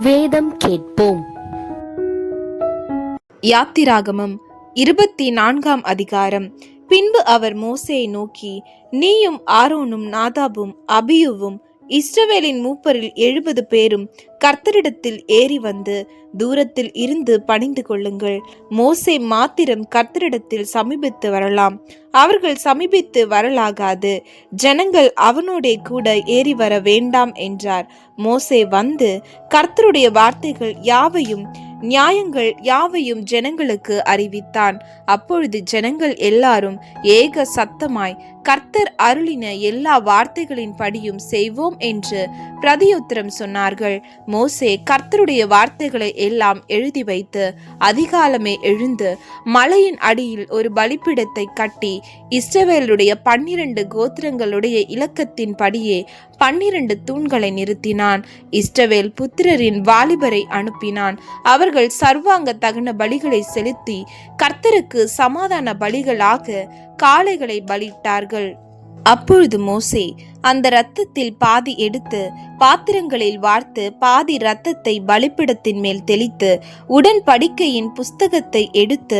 வேதம் கேட்போம். யாத்திராகமம் 24ஆம் அதிகாரம். பின்பு அவர் மோசேயை நோக்கி, நீயும் ஆரோனும் நாதாபும் அபியூவும் இஸ்ரவேலின் மூப்பரில் 70 பேரும் கர்த்தரிடத்தில் ஏறி வந்து தூரத்தில் இருந்து பணிந்து கொள்ளுங்கள். மோசே மாத்திரம் கர்த்தரிடத்தில் சமீபித்து வரலாம், அவர்கள் சமீபித்து வரலாகாது. ஜனங்கள் அவனோடே கூட ஏறி வர வேண்டாம் என்றார். மோசே வந்து கர்த்தருடைய வார்த்தைகள் யாவையும் நியாயங்கள் யாவையும் ஜனங்களுக்கு அறிவித்தான். அப்பொழுது ஜனங்கள் எல்லாரும் ஏக சத்தமாய் கர்த்தர் அருளின எல்லா வார்த்தைகளின் படியும் செய்வோம் என்று பிரதியுத்தரம் சொன்னார்கள். மோசே கர்த்தருடைய வார்த்தைகளை எல்லாம் எழுதி வைத்து அதிகாலமே எழுந்து மலையின் அடியில் ஒரு பலிபீடத்தை கட்டி இஸ்ரவேலுடைய 12 கோத்திரங்களுடைய இலக்கத்தின் படியே 12 தூண்களை நிறுத்தினான். இஸ்ரவேல் புத்திரரின் வாலிபரை அனுப்பினான். அவர்கள் சர்வாங்க தகன பலிகளை செலுத்தி கர்த்தருக்கு சமாதான பலிகளாக காளைகளை பலியிட்டார்கள். அப்பொழுது மோசே அந்த இரத்தத்தில் பாதி எடுத்து பாத்திரங்களில் வார்த்து பாதி இரத்தத்தை பலிபீடத்தின் மேல் தெளித்து உடன்படிக்கையின் புஸ்தகத்தை எடுத்து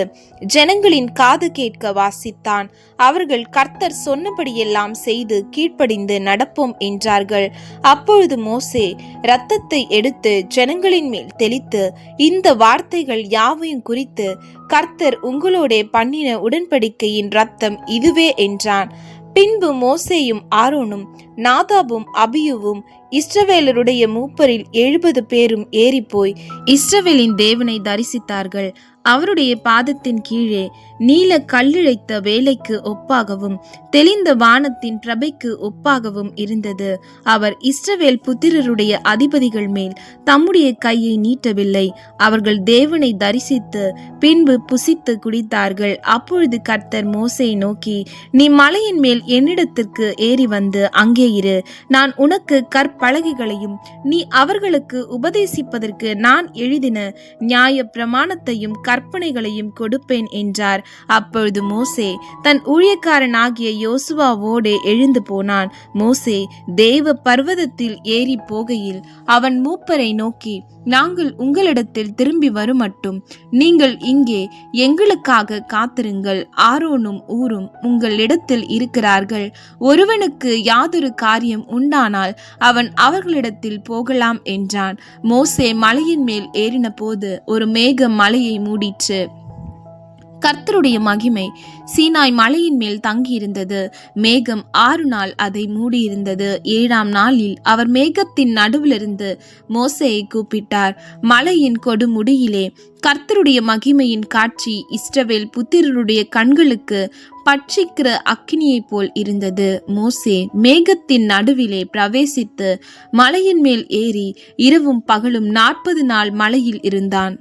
ஜனங்களின் காது கேட்க வாசித்தான். அவர்கள் கர்த்தர் சொன்னபடியெல்லாம் செய்து கீழ்ப்படிந்து நடப்போம் என்றார்கள். அப்பொழுது மோசே இரத்தத்தை எடுத்து ஜனங்களின் மேல் தெளித்து, இந்த வார்த்தைகள் யாவையும் குறித்து கர்த்தர் உங்களோட பண்ணின உடன்படிக்கையின் இரத்தம் இதுவே என்றான். பின்பு மோசேயும் ஆரோனும் நாதாபும் அபியூவும் இஸ்ரவேலருடைய மூப்பரில் 70 பேரும் ஏறிப்போய் இஸ்ரவேலின் தேவனை தரிசித்தார்கள். அவருடைய பாதத்தின் கீழே நீல கல்லிழைத்த வேலைக்கு ஒப்பாகவும் தெளிந்த வானத்தின் பிரபைக்கு ஒப்பாகவும் இருந்தது. அவர் இஸ்ரவேல் புத்திரருடைய அதிபதிகள் மேல் தம்முடைய கையை நீட்டவில்லை. அவர்கள் தேவனை தரிசித்து பின்பு புசித்து குடித்தார்கள். அப்பொழுது கர்த்தர் மோசேயை நோக்கி, நீ மலையின் மேல் என்னிடத்திற்கு ஏறி வந்து அங்கே இரு. நான் உனக்கு கற்பலகைகளையும் நீ அவர்களுக்கு உபதேசிப்பதற்கு நான் எழுதின நியாய பிரமாணத்தையும் கற்பனைகளையும் கொடுப்பேன் என்றார். அப்பொழுது மோசே தன் ஊழியக்காரனாகிய யோசுவாவோடு எழுந்து போனான். மோசே தேவ பர்வதத்தில் ஏறி போகையில் அவன் மூப்பரை நோக்கி, நாங்கள் உங்களிடத்தில் திரும்பி வருமட்டும் நீங்கள் இங்கே எங்களுக்காக காத்திருங்கள். ஆரோனும் ஊரும் உங்களிடத்தில் இருக்கிறார்கள். ஒருவனுக்கு யாதொரு காரியம் உண்டானால் அவன் அவர்களிடத்தில் போகலாம் என்றான். மோசே மலையின் மேல் ஏறின போது ஒரு மேகம் மலையை மூடிற்று. கர்த்தருடைய மகிமை சீனாய் மலையின் மேல் தங்கியிருந்தது. மேகம் 6 நாள் அதை மூடியிருந்தது. 7ஆம் நாளில் அவர் மேகத்தின் நடுவிலிருந்து மோசேயை கூப்பிட்டார். மலையின் கொடுமுடியிலே கர்த்தருடைய மகிமையின் காட்சி இஸ்ரவேல் புத்திரருடைய கண்களுக்கு பட்சிக்கிற அக்கினியை போல் இருந்தது. மோசே மேகத்தின் நடுவிலே பிரவேசித்து மலையின் மேல் ஏறி இரவும் பகலும் 40 நாள் மலையில் இருந்தான்.